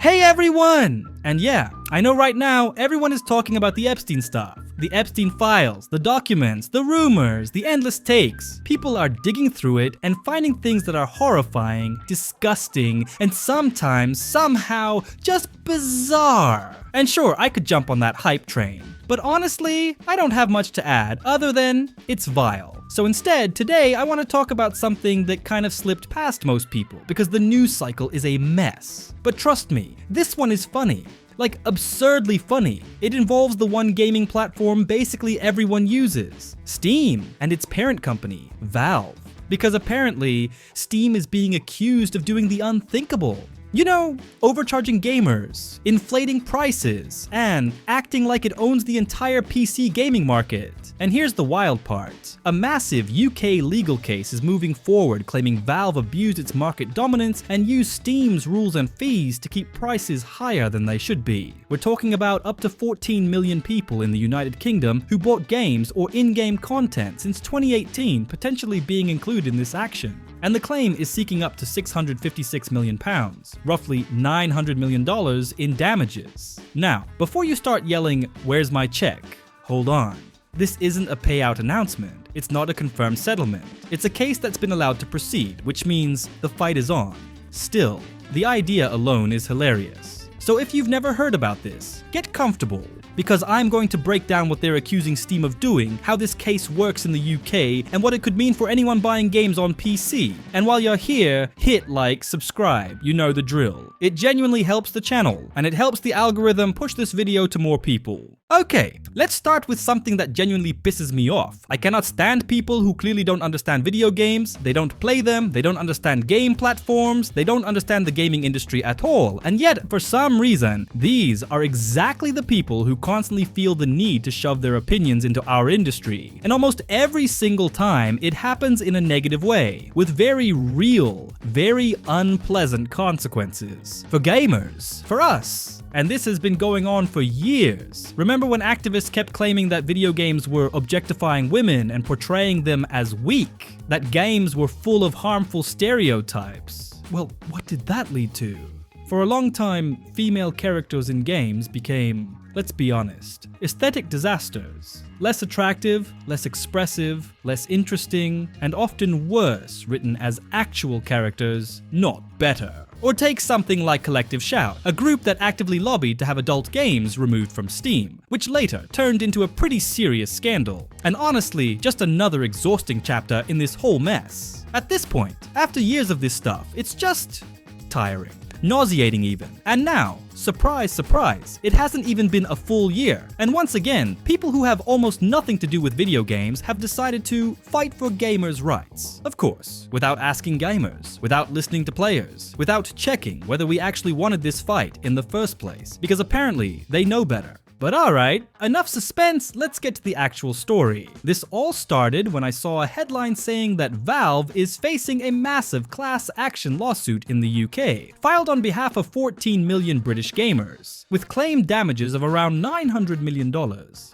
Hey everyone! And yeah, I know right now everyone is talking about the Epstein stuff. The Epstein files, the documents, the rumors, the endless takes. People are digging through it and finding things that are horrifying, disgusting, and sometimes, somehow, just bizarre. And sure, I could jump on that hype train. But honestly, I don't have much to add other than it's vile. So instead, today I want to talk about something that kind of slipped past most people because the news cycle is a mess. But trust me, this one is funny. Like, absurdly funny. It involves the one gaming platform basically everyone uses, Steam, and its parent company, Valve. Because apparently, Steam is being accused of doing the unthinkable. You know, overcharging gamers, inflating prices, and acting like it owns the entire PC gaming market. And here's the wild part. A massive UK legal case is moving forward claiming Valve abused its market dominance and used Steam's rules and fees to keep prices higher than they should be. We're talking about up to 14 million people in the United Kingdom who bought games or in-game content since 2018 potentially being included in this action. And the claim is seeking up to £656 million, roughly $900 million in damages. Now, before you start yelling, "Where's my check?" hold on. This isn't a payout announcement. It's not a confirmed settlement. It's a case that's been allowed to proceed, which means the fight is on. Still, the idea alone is hilarious. So if you've never heard about this, get comfortable, because I'm going to break down what they're accusing Steam of doing, how this case works in the UK, and what it could mean for anyone buying games on PC. And while you're here, hit like, subscribe, you know the drill. It genuinely helps the channel, and it helps the algorithm push this video to more people. Okay, let's start with something that genuinely pisses me off. I cannot stand people who clearly don't understand video games, they don't play them, they don't understand game platforms, they don't understand the gaming industry at all, and yet, for some reason, these are exactly the people who constantly feel the need to shove their opinions into our industry. And almost every single time, it happens in a negative way, with very real, very unpleasant consequences. For gamers, for us. And this has been going on for years. Remember when activists kept claiming that video games were objectifying women and portraying them as weak? That games were full of harmful stereotypes? Well, what did that lead to? For a long time, female characters in games became, let's be honest, aesthetic disasters. Less attractive, less expressive, less interesting, and often worse written as actual characters, not better. Or take something like Collective Shout, a group that actively lobbied to have adult games removed from Steam, which later turned into a pretty serious scandal. And honestly, just another exhausting chapter in this whole mess. At this point, after years of this stuff, it's just tiring. Nauseating even. And now, surprise, surprise, it hasn't even been a full year. And once again, people who have almost nothing to do with video games have decided to fight for gamers' rights. Of course, without asking gamers, without listening to players, without checking whether we actually wanted this fight in the first place, because apparently they know better. But alright, enough suspense, let's get to the actual story. This all started when I saw a headline saying that Valve is facing a massive class action lawsuit in the UK, filed on behalf of 14 million British gamers, with claimed damages of around $900 million.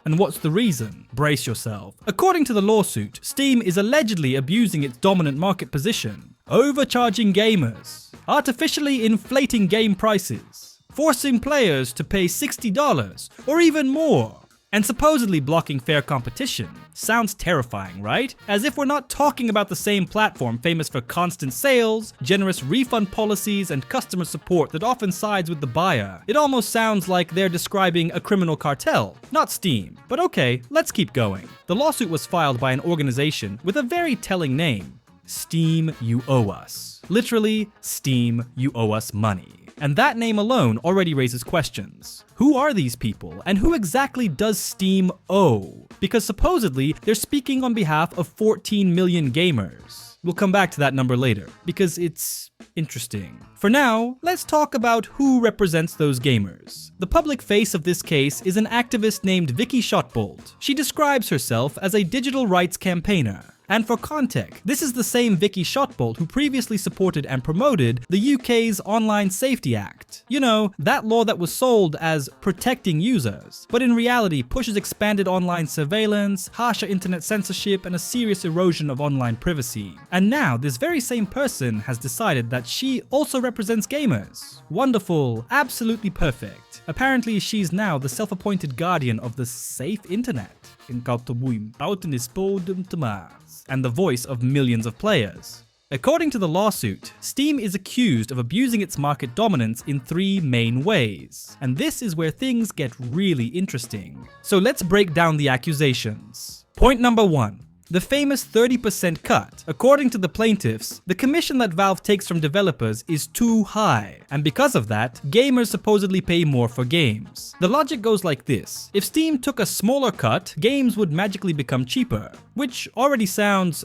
And what's the reason? Brace yourself. According to the lawsuit, Steam is allegedly abusing its dominant market position, overcharging gamers, artificially inflating game prices, forcing players to pay $60 or even more, and supposedly blocking fair competition. Sounds terrifying, right? As if we're not talking about the same platform famous for constant sales, generous refund policies, and customer support that often sides with the buyer. It almost sounds like they're describing a criminal cartel, not Steam. But okay, let's keep going. The lawsuit was filed by an organization with a very telling name. Steam, you owe us. Literally, Steam, you owe us money. And that name alone already raises questions. Who are these people, and who exactly does Steam owe? Because supposedly, they're speaking on behalf of 14 million gamers. We'll come back to that number later, because it's interesting. For now, let's talk about who represents those gamers. The public face of this case is an activist named Vicky Shotbolt. She describes herself as a digital rights campaigner. And for context, this is the same Vicky Shotbolt who previously supported and promoted the UK's Online Safety Act. You know, that law that was sold as protecting users, but in reality pushes expanded online surveillance, harsher internet censorship, and a serious erosion of online privacy. And now this very same person has decided that she also represents gamers. Wonderful, absolutely perfect. Apparently she's now the self-appointed guardian of the safe internet, and the voice of millions of players. According to the lawsuit, Steam is accused of abusing its market dominance in 3 main ways, and this is where things get really interesting. So let's break down the accusations. Point number 1. The famous 30% cut. According to the plaintiffs, the commission that Valve takes from developers is too high, and because of that, gamers supposedly pay more for games. The logic goes like this: if Steam took a smaller cut, games would magically become cheaper, which already sounds,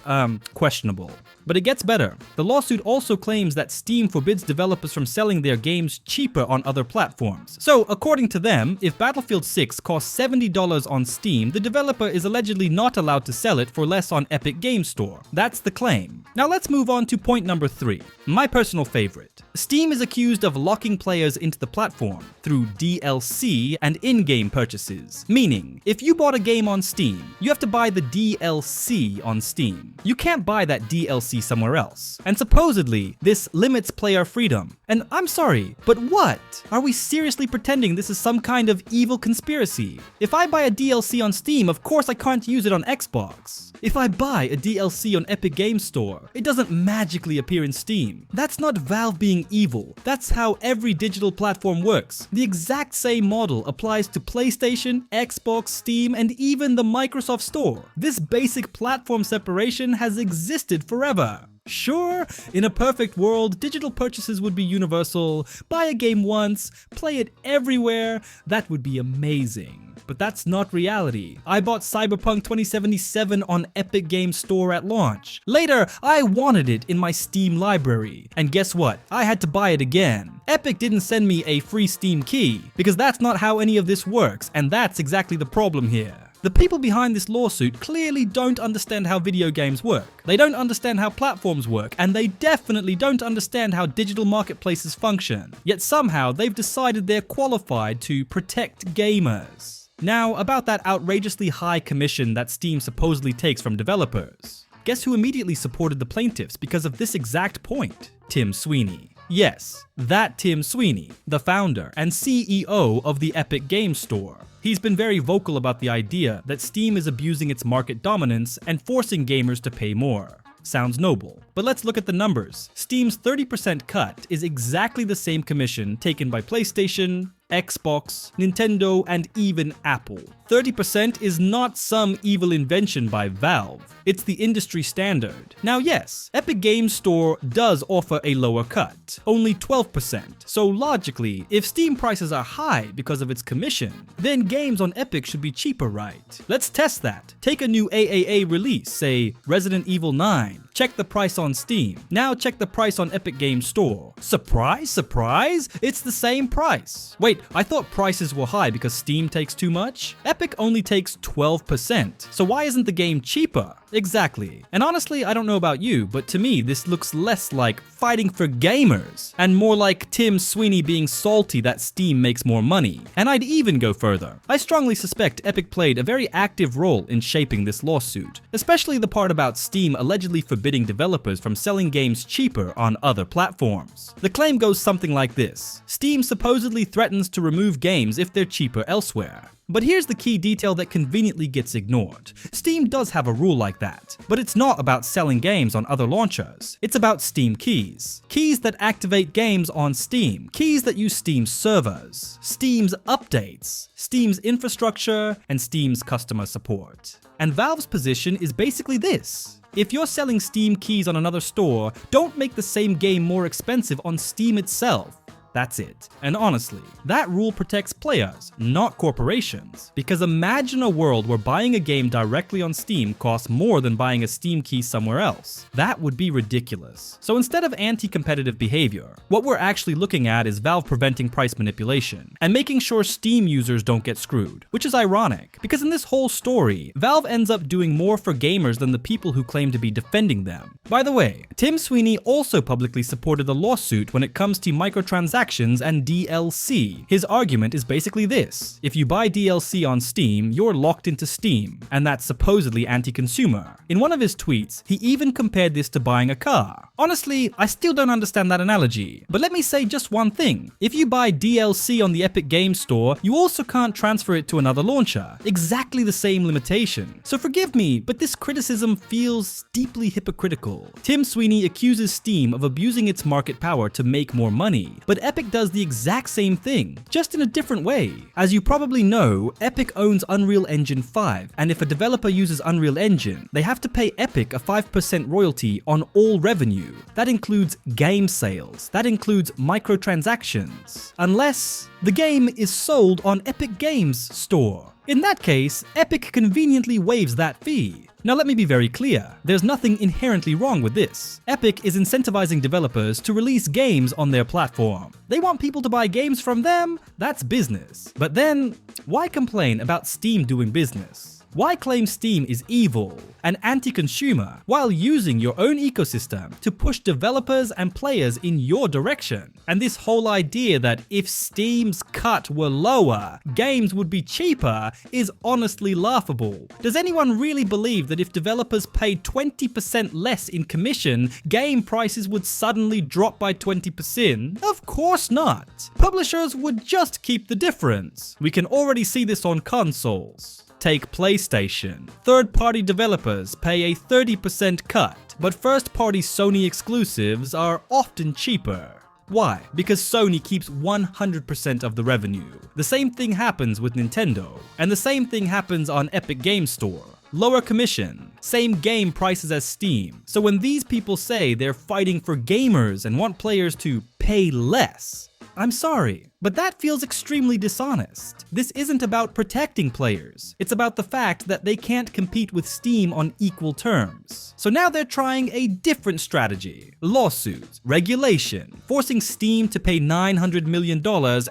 questionable. But it gets better. The lawsuit also claims that Steam forbids developers from selling their games cheaper on other platforms. So, according to them, if Battlefield 6 costs $70 on Steam, the developer is allegedly not allowed to sell it for less on Epic Games Store. That's the claim. Now let's move on to point number 3, my personal favorite. Steam is accused of locking players into the platform through DLC and in-game purchases. Meaning, if you bought a game on Steam, you have to buy the DLC on Steam. You can't buy that DLC somewhere else. And supposedly, this limits player freedom. And I'm sorry, but what? Are we seriously pretending this is some kind of evil conspiracy? If I buy a DLC on Steam, of course I can't use it on Xbox. If I buy a DLC on Epic Games Store, it doesn't magically appear in Steam. That's not Valve being evil. That's how every digital platform works. The exact same model applies to PlayStation, Xbox, Steam, and even the Microsoft Store. This basic platform separation has existed forever. Sure, in a perfect world, digital purchases would be universal. Buy a game once, play it everywhere. That would be amazing. But that's not reality. I bought Cyberpunk 2077 on Epic Games Store at launch. Later, I wanted it in my Steam library. And guess what? I had to buy it again. Epic didn't send me a free Steam key, because that's not how any of this works, and that's exactly the problem here. The people behind this lawsuit clearly don't understand how video games work. They don't understand how platforms work, and they definitely don't understand how digital marketplaces function. Yet somehow they've decided they're qualified to protect gamers. Now, about that outrageously high commission that Steam supposedly takes from developers. Guess who immediately supported the plaintiffs because of this exact point? Tim Sweeney. Yes, that Tim Sweeney, the founder and CEO of the Epic Games Store. He's been very vocal about the idea that Steam is abusing its market dominance and forcing gamers to pay more. Sounds noble. But let's look at the numbers. Steam's 30% cut is exactly the same commission taken by PlayStation, Xbox, Nintendo, and even Apple. 30% is not some evil invention by Valve. It's the industry standard. Now yes, Epic Games Store does offer a lower cut, only 12%. So logically, if Steam prices are high because of its commission, then games on Epic should be cheaper, right? Let's test that. Take a new AAA release, say Resident Evil 9. Check the price on Steam. Now check the price on Epic Games Store. Surprise, surprise, it's the same price. Wait, I thought prices were high because Steam takes too much? Epic only takes 12%, so why isn't the game cheaper? Exactly. And honestly, I don't know about you, but to me this looks less like fighting for gamers and more like Tim Sweeney being salty that Steam makes more money. And I'd even go further. I strongly suspect Epic played a very active role in shaping this lawsuit, especially the part about Steam allegedly forbidding developers from selling games cheaper on other platforms. The claim goes something like this: Steam supposedly threatens to remove games if they're cheaper elsewhere. But here's the key detail that conveniently gets ignored. Steam does have a rule like that, but it's not about selling games on other launchers. It's about Steam keys. Keys that activate games on Steam. Keys that use Steam's servers, Steam's updates, Steam's infrastructure, and Steam's customer support. And Valve's position is basically this: if you're selling Steam keys on another store, don't make the same game more expensive on Steam itself. That's it. And honestly, that rule protects players, not corporations. Because imagine a world where buying a game directly on Steam costs more than buying a Steam key somewhere else. That would be ridiculous. So instead of anti-competitive behavior, what we're actually looking at is Valve preventing price manipulation and making sure Steam users don't get screwed, which is ironic because in this whole story, Valve ends up doing more for gamers than the people who claim to be defending them. By the way, Tim Sweeney also publicly supported the lawsuit when it comes to microtransactions and DLC. His argument is basically this: if you buy DLC on Steam, you're locked into Steam, and that's supposedly anti-consumer. In one of his tweets, he even compared this to buying a car. Honestly, I still don't understand that analogy, but let me say just one thing. If you buy DLC on the Epic Games Store, you also can't transfer it to another launcher. Exactly the same limitation. So forgive me, but this criticism feels deeply hypocritical. Tim Sweeney accuses Steam of abusing its market power to make more money, but Epic does the exact same thing, just in a different way. As you probably know, Epic owns Unreal Engine 5, and if a developer uses Unreal Engine, they have to pay Epic a 5% royalty on all revenue. That includes game sales, that includes microtransactions, unless the game is sold on Epic Games Store. In that case, Epic conveniently waives that fee. Now let me be very clear, there's nothing inherently wrong with this. Epic is incentivizing developers to release games on their platform. They want people to buy games from them, that's business. But then, why complain about Steam doing business? Why claim Steam is evil and anti-consumer while using your own ecosystem to push developers and players in your direction? And this whole idea that if Steam's cut were lower, games would be cheaper is honestly laughable. Does anyone really believe that if developers paid 20% less in commission, game prices would suddenly drop by 20%? Of course not. Publishers would just keep the difference. We can already see this on consoles. Take PlayStation. Third-party developers pay a 30% cut, but first-party Sony exclusives are often cheaper. Why? Because Sony keeps 100% of the revenue. The same thing happens with Nintendo, and the same thing happens on Epic Games Store. Lower commission, same game prices as Steam. So when these people say they're fighting for gamers and want players to pay less, I'm sorry, but that feels extremely dishonest. This isn't about protecting players. It's about the fact that they can't compete with Steam on equal terms. So now they're trying a different strategy. Lawsuits, regulation, forcing Steam to pay $900 million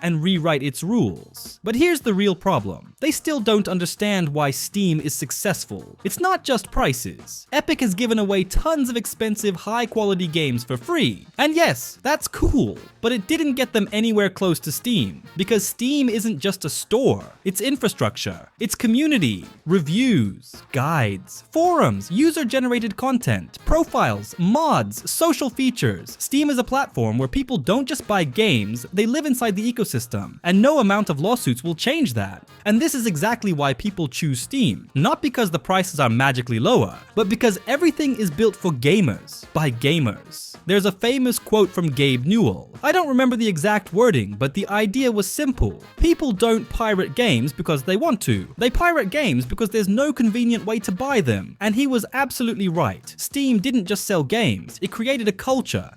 and rewrite its rules. But here's the real problem. They still don't understand why Steam is successful. It's not just prices. Epic has given away tons of expensive, high-quality games for free. And yes, that's cool, but it didn't get them anywhere close to Steam, because Steam isn't just a store, it's infrastructure, it's community, reviews, guides, forums, user-generated content, profiles, mods, social features. Steam is a platform where people don't just buy games, they live inside the ecosystem, and no amount of lawsuits will change that. And this is exactly why people choose Steam, not because the prices are magically lower, but because everything is built for gamers, by gamers. There's a famous quote from Gabe Newell. I don't remember the exact wording, but the idea was simple. People don't pirate games because they want to. They pirate games because there's no convenient way to buy them. And he was absolutely right. Steam didn't just sell games, it created a culture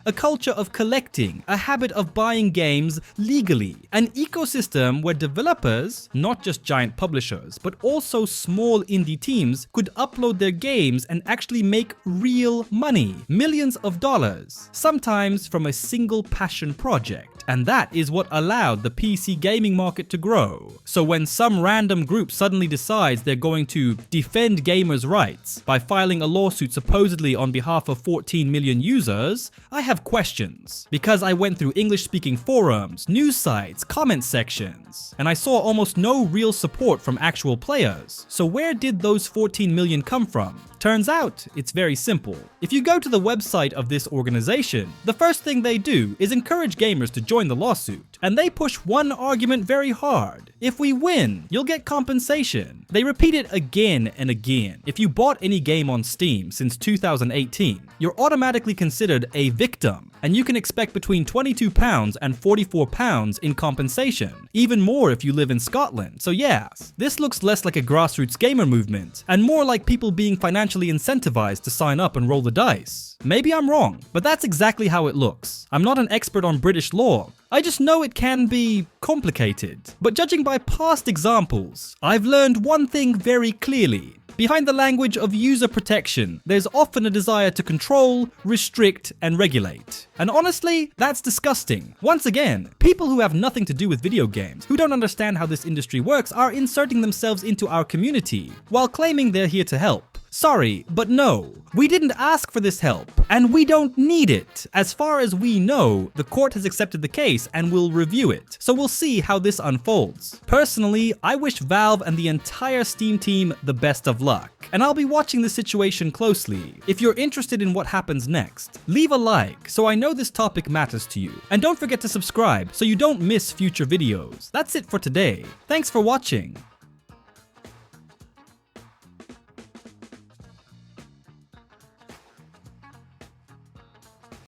of collecting, a habit of buying games legally, an ecosystem where developers, not just giant publishers, but also small indie teams, could upload their games and actually make real money, millions of dollars, sometimes from a single passion project. And that is what allowed the PC gaming market to grow. So when some random group suddenly decides they're going to defend gamers' rights by filing a lawsuit supposedly on behalf of 14 million users, I have questions. Because I went through English-speaking forums, news sites, comment sections, and I saw almost no real support from actual players. So where did those 14 million come from? Turns out, it's very simple. If you go to the website of this organization, the first thing they do is encourage gamers to join the lawsuit. And they push one argument very hard. If we win, you'll get compensation. They repeat it again and again. If you bought any game on Steam since 2018, you're automatically considered a victim, and you can expect between £22 and £44 in compensation, even more if you live in Scotland. So yeah, this looks less like a grassroots gamer movement, and more like people being financially incentivized to sign up and roll the dice. Maybe I'm wrong, but that's exactly how it looks. I'm not an expert on British law, I just know it can be complicated. But judging by past examples, I've learned one thing very clearly. Behind the language of user protection, there's often a desire to control, restrict, and regulate. And honestly, that's disgusting. Once again, people who have nothing to do with video games, who don't understand how this industry works, are inserting themselves into our community while claiming they're here to help. Sorry, but no. We didn't ask for this help, and we don't need it. As far as we know, the court has accepted the case and will review it, so we'll see how this unfolds. Personally, I wish Valve and the entire Steam team the best of luck, and I'll be watching the situation closely. If you're interested in what happens next, leave a like so I know this topic matters to you, and don't forget to subscribe so you don't miss future videos. That's it for today. Thanks for watching.